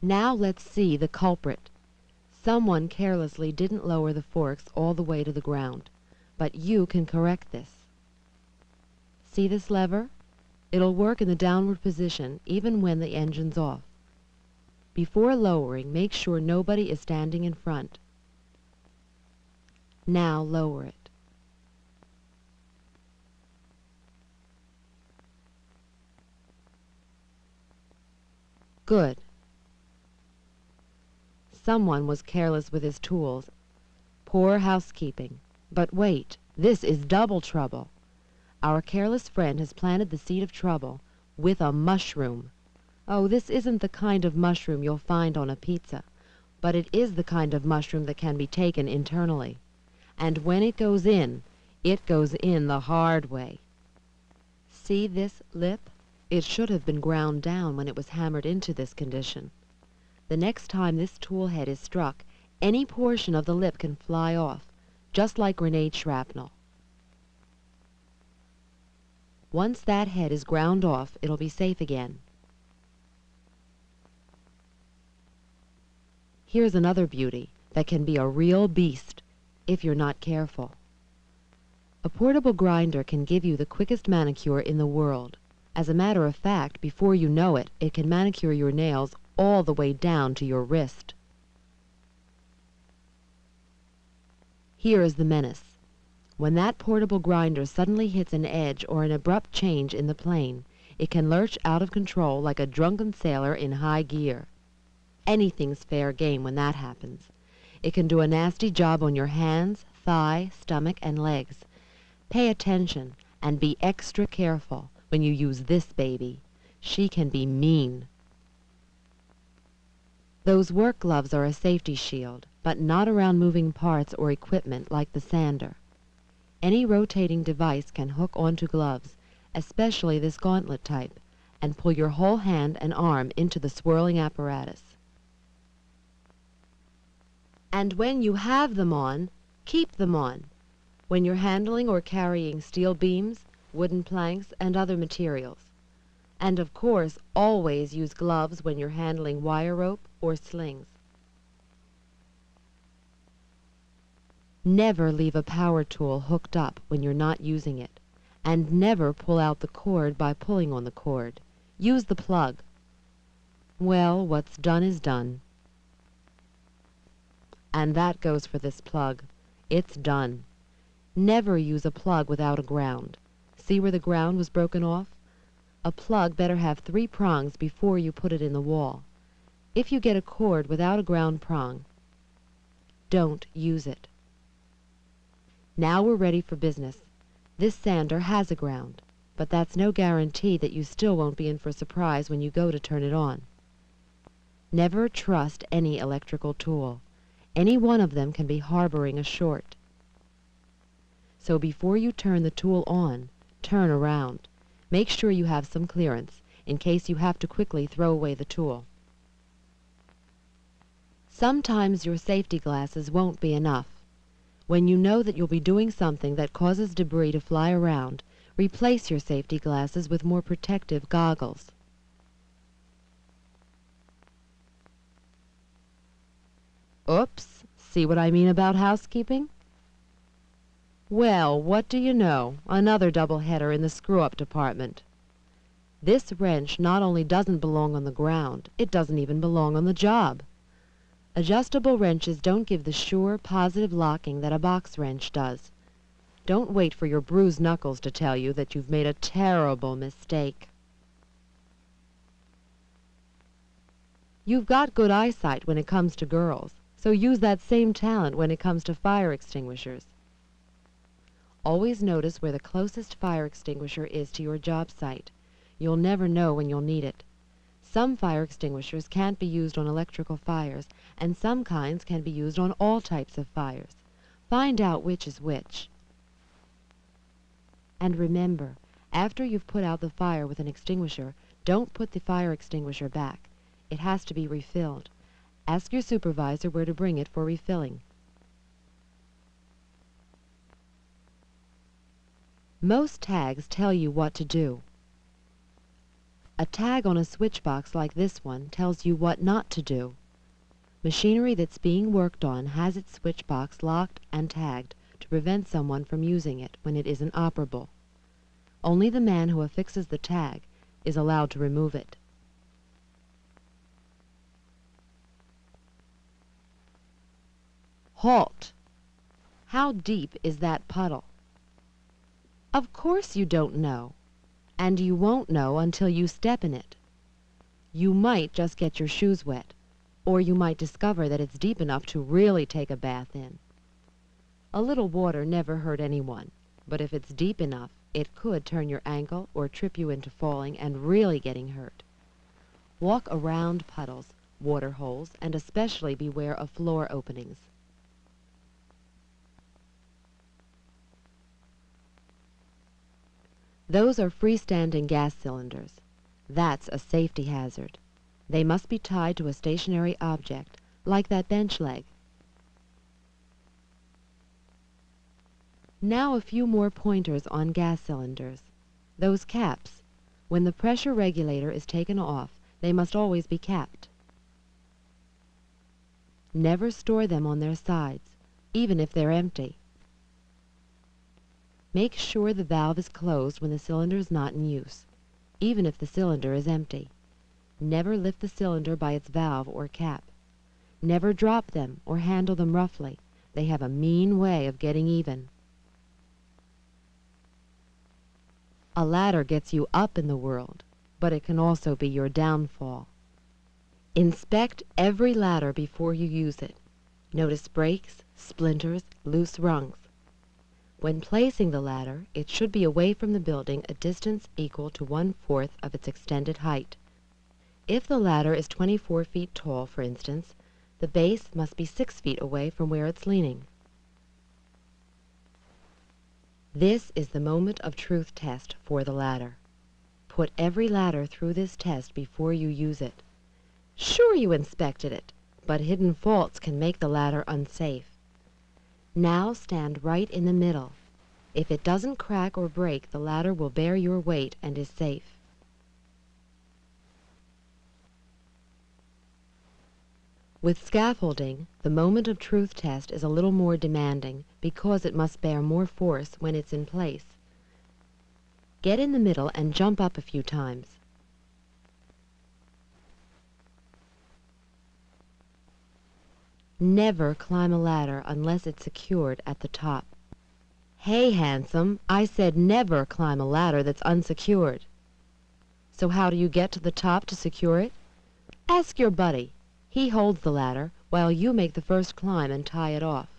Speaker 12: Now let's see the culprit. Someone carelessly didn't lower the forks all the way to the ground, but you can correct this. See this lever? It'll work in the downward position even when the engine's off. Before lowering, make sure nobody is standing in front. Now lower it. Good. Someone was careless with his tools. Poor housekeeping. But wait, this is double trouble. Our careless friend has planted the seed of trouble with a mushroom. Oh, this isn't the kind of mushroom you'll find on a pizza, but it is the kind of mushroom that can be taken internally. And when it goes in the hard way. See this lip? It should have been ground down when it was hammered into this condition. The next time this tool head is struck, any portion of the lip can fly off, just like grenade shrapnel. Once that head is ground off, it'll be safe again. Here's another beauty that can be a real beast if you're not careful. A portable grinder can give you the quickest manicure in the world. As a matter of fact, before you know it, it can manicure your nails all the way down to your wrist. Here is the menace. When that portable grinder suddenly hits an edge or an abrupt change in the plane, it can lurch out of control like a drunken sailor in high gear. Anything's fair game when that happens. It can do a nasty job on your hands, thigh, stomach, and legs. Pay attention and be extra careful when you use this baby. She can be mean. Those work gloves are a safety shield, but not around moving parts or equipment like the sander. Any rotating device can hook onto gloves, especially this gauntlet type, and pull your whole hand and arm into the swirling apparatus. And when you have them on, keep them on. When you're handling or carrying steel beams, wooden planks, and other materials. And of course, always use gloves when you're handling wire rope or slings. Never leave a power tool hooked up when you're not using it, and never pull out the cord by pulling on the cord. Use the plug. Well, what's done is done. And that goes for this plug. It's done. Never use a plug without a ground. See where the ground was broken off? A plug better have 3 prongs before you put it in the wall. If you get a cord without a ground prong, don't use it. Now we're ready for business. This sander has a ground, but that's no guarantee that you still won't be in for a surprise when you go to turn it on. Never trust any electrical tool. Any one of them can be harboring a short. So before you turn the tool on, turn around. Make sure you have some clearance in case you have to quickly throw away the tool. Sometimes your safety glasses won't be enough. When you know that you'll be doing something that causes debris to fly around, replace your safety glasses with more protective goggles. See what I mean about housekeeping? Well, what do you know? Another double-header in the screw-up department. This wrench not only doesn't belong on the ground, it doesn't even belong on the job. Adjustable wrenches don't give the sure, positive locking that a box wrench does. Don't wait for your bruised knuckles to tell you that you've made a terrible mistake. You've got good eyesight when it comes to girls, so use that same talent when it comes to fire extinguishers. Always notice where the closest fire extinguisher is to your job site. You'll never know when you'll need it. Some fire extinguishers can't be used on electrical fires, and some kinds can be used on all types of fires. Find out which is which. And remember, after you've put out the fire with an extinguisher, don't put the fire extinguisher back. It has to be refilled. Ask your supervisor where to bring it for refilling. Most tags tell you what to do. A tag on a switch box like this one tells you what not to do. Machinery that's being worked on has its switch box locked and tagged to prevent someone from using it when it isn't operable. Only the man who affixes the tag is allowed to remove it. Halt! How deep is that puddle? Of course you don't know, and you won't know until you step in it. You might just get your shoes wet, or you might discover that it's deep enough to really take a bath in. A little water never hurt anyone, but if it's deep enough, it could turn your ankle or trip you into falling and really getting hurt. Walk around puddles, water holes, and especially beware of floor openings. Those are freestanding gas cylinders. That's a safety hazard. They must be tied to a stationary object, like that bench leg. Now a few more pointers on gas cylinders. Those caps. When the pressure regulator is taken off, they must always be capped. Never store them on their sides, even if they're empty. Make sure the valve is closed when the cylinder is not in use, even if the cylinder is empty. Never lift the cylinder by its valve or cap. Never drop them or handle them roughly. They have a mean way of getting even. A ladder gets you up in the world, but it can also be your downfall. Inspect every ladder before you use it. Notice breaks, splinters, loose rungs. When placing the ladder, it should be away from the building a distance equal to 1/4 of its extended height. If the ladder is 24 feet tall, for instance, the base must be 6 feet away from where it's leaning. This is the moment of truth test for the ladder. Put every ladder through this test before you use it. Sure, you inspected it, but hidden faults can make the ladder unsafe. Now stand right in the middle. If it doesn't crack or break, the ladder will bear your weight and is safe. With scaffolding, the moment of truth test is a little more demanding because it must bear more force when it's in place. Get in the middle and jump up a few times. Never climb a ladder unless it's secured at the top. Hey, handsome, I said never climb a ladder that's unsecured. So how do you get to the top to secure it? Ask your buddy. He holds the ladder while you make the first climb and tie it off.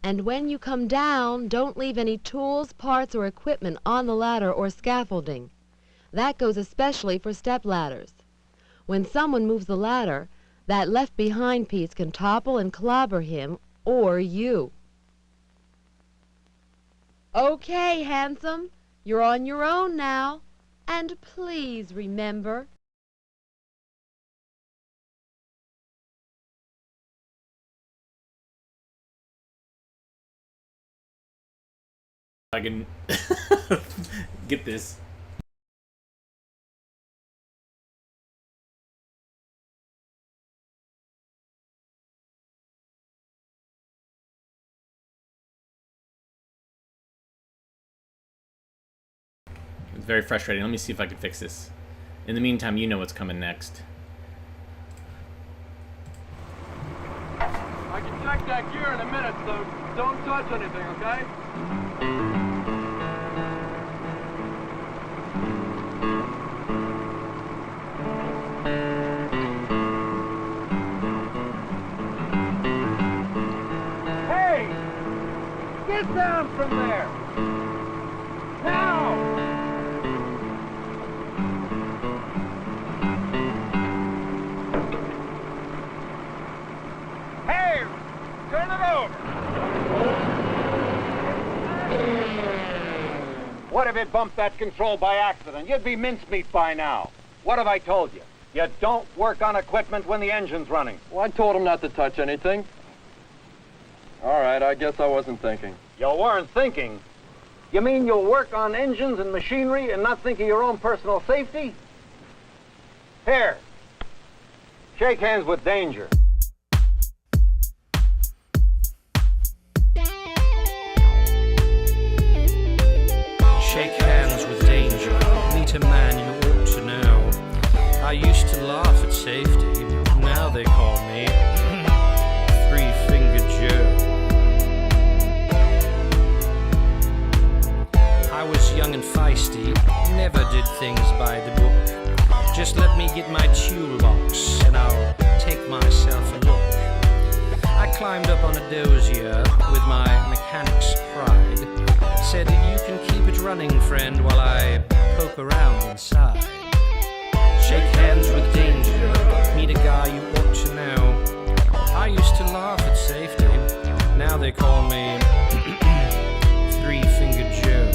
Speaker 12: And when you come down, don't leave any tools, parts, or equipment on the ladder or scaffolding. That goes especially for step ladders. When someone moves the ladder, that left behind piece can topple and clobber him or you. Okay, handsome, you're on your own now. And please remember,
Speaker 9: I can get this. very frustrating. Let me see if I can fix this. In the meantime, you know what's coming next.
Speaker 10: I can check that gear in a minute, so don't touch anything, okay? Hey! Get down from there! Now! Hey! Turn it over! What if it bumped that control by accident? You'd be mincemeat by now. What have I told you? You don't work on equipment when the engine's running.
Speaker 2: Well, I told him not to touch anything. All right, I guess I wasn't thinking.
Speaker 10: You weren't thinking? You mean you'll work on engines and machinery and not think of your own personal safety? Here. Shake hands with danger.
Speaker 13: Shake hands with danger. Meet a man you ought to know. I used to laugh at safety. Now they call me Three-Fingered Joe. I was young and feisty, never did things by the book. Just let me get my toolbox and I'll take myself a look. I climbed up on a dozier with my mechanic's pride. Said, you can keep it running, friend, while I poke around inside. Shake hands with danger, meet a guy you ought to know. I used to laugh at safety, now they call me Three-Fingered Joe.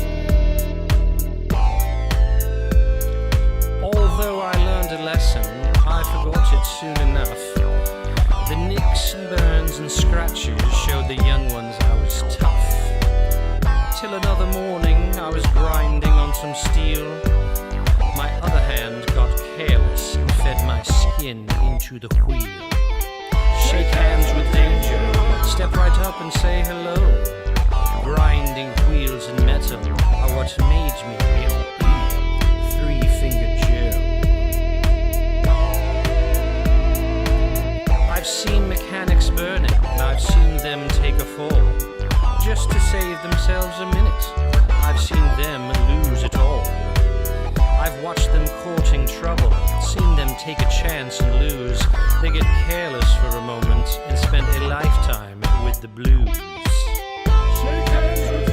Speaker 13: Although I learned a lesson, I forgot it soon enough. The nicks and burns and scratches showed the young ones I was tough. Till another morning I was grinding on some steel. My other hand got careless and fed my skin into the wheel. Shake hands with danger, step right up and say hello. Grinding wheels and metal are what made me Three-Fingered Joe. I've seen mechanics burning and I've seen them take a fall just to save themselves a minute. I've seen them lose it all. I've watched them courting trouble, seen them take a chance and lose. They get careless for a moment and spend a lifetime with the blues. Shake hands with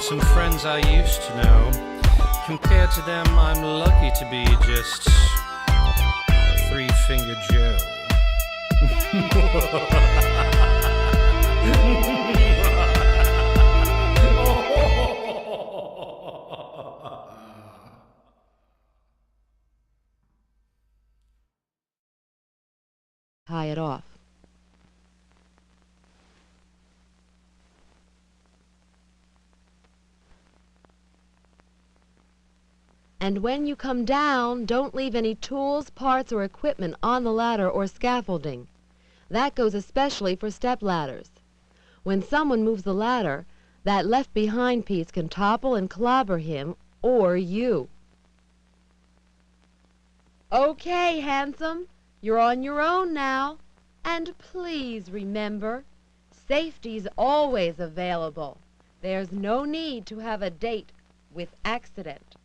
Speaker 13: some friends I used to know. Compared to them, I'm lucky to be just Three-Finger Joe.
Speaker 12: Tie it off. And when you come down, don't leave any tools, parts, or equipment on the ladder or scaffolding. That goes especially for step ladders. When someone moves the ladder, that left-behind piece can topple and clobber him or you. Okay, handsome, you're on your own now. And please remember, safety's always available. There's no need to have a date with accident.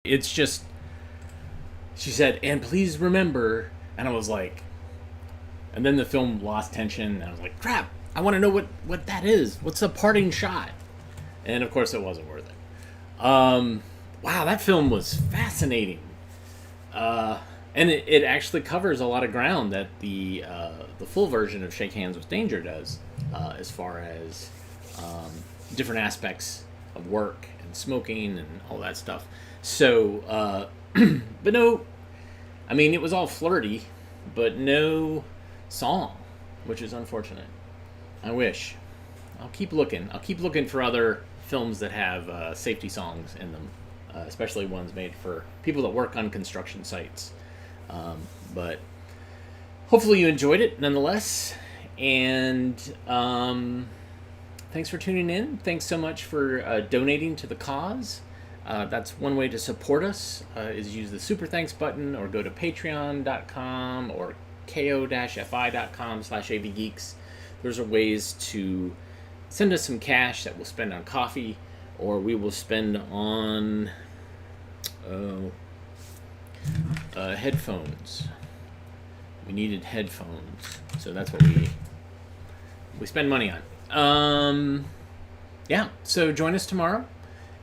Speaker 9: It's just, she said, and please remember, and I was like, and then the film lost tension, and I was like, crap, I want to know what that is. What's the parting shot? And of course it wasn't worth it. Wow, that film was fascinating. And it actually covers a lot of ground that the full version of Shake Hands with Danger does, as far as different aspects of work and smoking and all that stuff. So, but no, I mean, it was all flirty, but no song, which is unfortunate. I wish. I'll keep looking. I'll keep looking for other films that have safety songs in them, especially ones made for people that work on construction sites. But hopefully you enjoyed it nonetheless. And thanks for tuning in. Thanks so much for donating to the cause. That's one way to support us, is use the super thanks button or go to patreon.com or ko-fi.com/avgeeks. Those are ways to send us some cash that we'll spend on coffee, or we will spend on headphones. We needed headphones, so that's what we spend money on. Yeah, so join us tomorrow.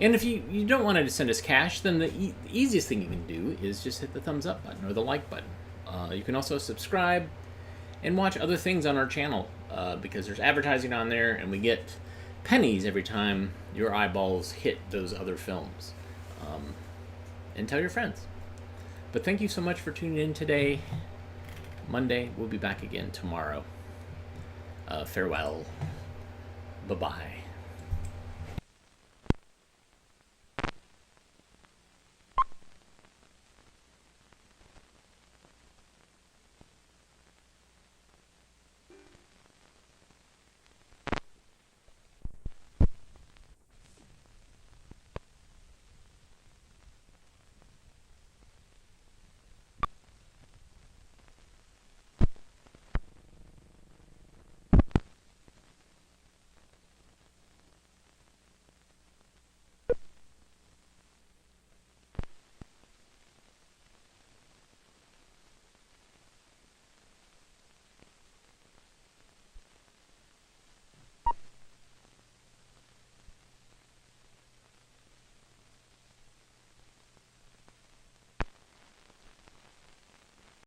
Speaker 9: And if you don't want to send us cash, then the easiest thing you can do is just hit the thumbs up button or the like button. You can also subscribe and watch other things on our channel, because there's advertising on there, and we get pennies every time your eyeballs hit those other films. And tell your friends. But thank you so much for tuning in today. Monday, we'll be back again tomorrow. Farewell. Bye-bye.